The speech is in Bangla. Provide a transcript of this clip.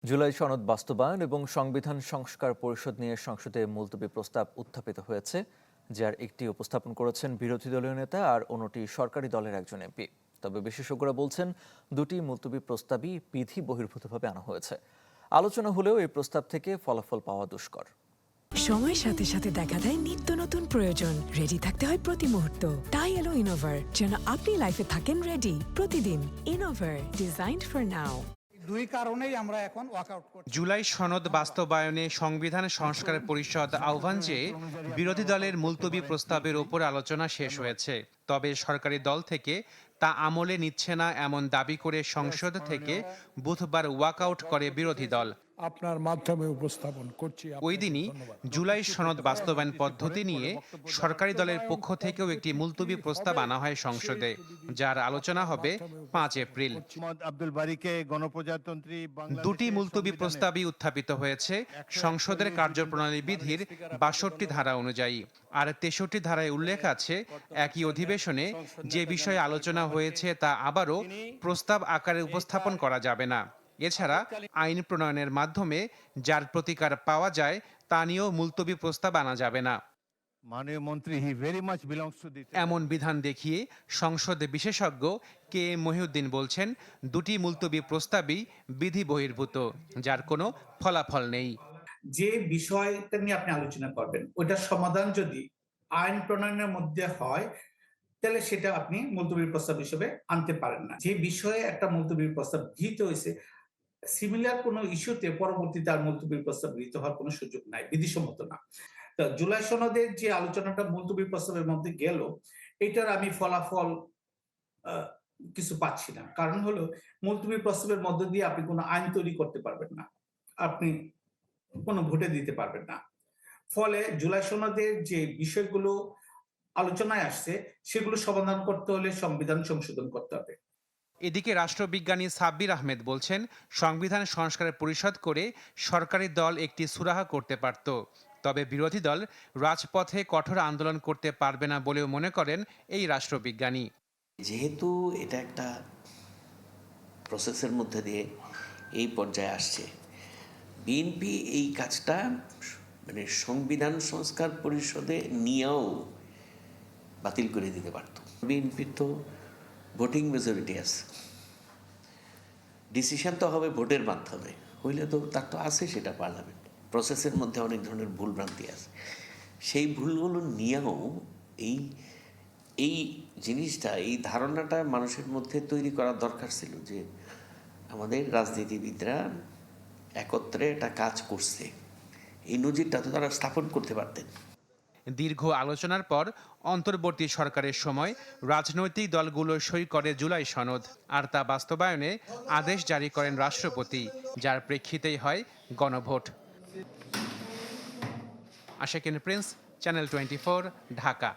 জুলাই সনদ বাস্তবায়ন এবং সংবিধান সংস্কার পরিষদ নিয়ে সংসদে মুলতবি প্রস্তাব উত্থাপিত হয়েছে, যার একটি উপস্থাপন করেছেন বিরোধী দলীয় নেতা আর অন্যটি সরকারি দলের একজন এমপি। তবে বিশেষজ্ঞরা বলছেন দুটি মুলতবি প্রস্তাবই বিধি বহির্ভূতভাবে আনা হয়েছে। আলোচনা হলেও এই প্রস্তাব থেকে ফলাফল পাওয়া দুষ্কর। সময়ের সাথে সাথে দেখা দেয় নিত্য নতুন প্রয়োজন। রেডি থাকতে হয় প্রতি মুহূর্ত। তাই এলো ইনোভার, যেন আপনি লাইফে থাকেন রেডি প্রতিদিন। Innova, designed for now. দুই কারণেই আমরা এখন ওয়াকআউট করছি। জুলাই সনদ বাস্তবায়নে সংবিধান সংস্কার পরিষদ আহ্বান চেয়ে বিরোধী দলের মুলতবি প্রস্তাবের ওপর আলোচনা শেষ হয়েছে। তবে সরকারি দল থেকে তা আমলে নিচ্ছে না এমন দাবি করে সংসদ থেকে বুধবার ওয়াকআউট করে বিরোধী দল। আপনার মাধ্যমে উপস্থাপন করছি। ওই দিনই জুলাই সনদ বাস্তবায়ন পদ্ধতি নিয়ে সরকারি দলের পক্ষ থেকেও একটি মুলতবি প্রস্তাব আনা হয় সংসদে, যার আলোচনা হবে 5 এপ্রিল। আব্দুল বারীকে গণপ্রজাতন্ত্রী দুটি মুলতবি প্রস্তাবই উত্থাপিত হয়েছে সংসদের কার্যপ্রণালী বিধির 62 ধারা অনুযায়ী। আর 63 ধারায় উল্লেখ আছে, একই অধিবেশনে যে বিষয়ে আলোচনা হয়েছে তা আবারও প্রস্তাব আকারে উপস্থাপন করা যাবে না। এছাড়া আইন প্রণয়নের মাধ্যমে যার প্রতিকার পাওয়া যায় তা নিয়েও মুলতবি প্রস্তাব আনা যাবে না। মাননীয় মন্ত্রী he very much belongs to this. এমন বিধান দেখিয়ে সংসদ বিশেষজ্ঞ কে এম মহিউদ্দিন বলছেন, দুটি মুলতবি প্রস্তাবই বিধি বহির্ভূত, যার কোনো ফলাফল নেই। যে বিষয়টা নিয়ে আপনি আলোচনা করবেন ওটার সমাধান যদি আইন প্রণয়নের মধ্যে হয়, তাহলে সেটা আপনি মুলতবি প্রস্তাব হিসেবে আনতে পারেন না। যে বিষয়ে একটা মুলতবি প্রস্তাব গৃহীত হয়েছে, সিমিলার কোনো ইস্যুতে পরবর্তীতে আর মুলতবি প্রস্তাব গৃহীত হওয়ার কোনো সুযোগ নাই, বিধিসম্মত না। তো জুলাই সনদের যে আলোচনাটা মুলতবি প্রস্তাবের মধ্যে গেল, এটার আমি ফলাফল কিছু পাচ্ছি না। কারণ হলো, মুলতবি প্রস্তাবের মধ্য দিয়ে আপনি কোনো আইন তৈরি করতে পারবেন না, আপনি কোনো ভোটে দিতে পারবেন না। ফলে জুলাই সনদের যে বিষয়গুলো আলোচনায় আসছে সেগুলো সমাধান করতে হলে সংবিধান সংশোধন করতে হবে। এদিকে রাষ্ট্রবিজ্ঞানী সাব্বির আহমেদ বলছেন, সংবিধান সংস্কারের পরিষদ করে সরকারি দল একটি সুরাহা করতে পারত। তবে বিরোধী দল রাজপথে কঠোর আন্দোলন করতে পারবে না বলেও মনে করেন এই রাষ্ট্রবিজ্ঞানী। যেহেতু এটা একটা প্রসেসের মধ্যে দিয়ে এই পর্যায়ে আসছে, বিএনপি এই কাজটা মানে সংবিধান সংস্কার পরিষদে নিয়েও বাতিল করে দিতে পারত। বিএনপির তো ভোটিং মেজরিটি আছে, ডিসিশন তো হবে ভোটের মাধ্যমে, হইলে তো তার তো আছে সেটা পার্লামেন্ট। প্রসেসের মধ্যে অনেক ধরনের ভুলভ্রান্তি আছে, সেই ভুলগুলো নিয়েও এই জিনিসটা, এই ধারণাটা মানুষের মধ্যে তৈরি করার দরকার ছিল যে আমাদের রাজনীতিবিদরা একত্রে একটা কাজ করছে। এই নজিরটা তো তারা স্থাপন করতে পারতেন। দীর্ঘ আলোচনার পর অন্তর্বর্তী সরকারের সময় রাজনৈতিক দলগুলো সই করে জুলাই সনদ, আর তা বাস্তবায়নে আদেশ জারি করেন রাষ্ট্রপতি, যার প্রেক্ষিতেই হয় গণভোট। আশাকিন প্রিন্স, চ্যানেল 24, ঢাকা।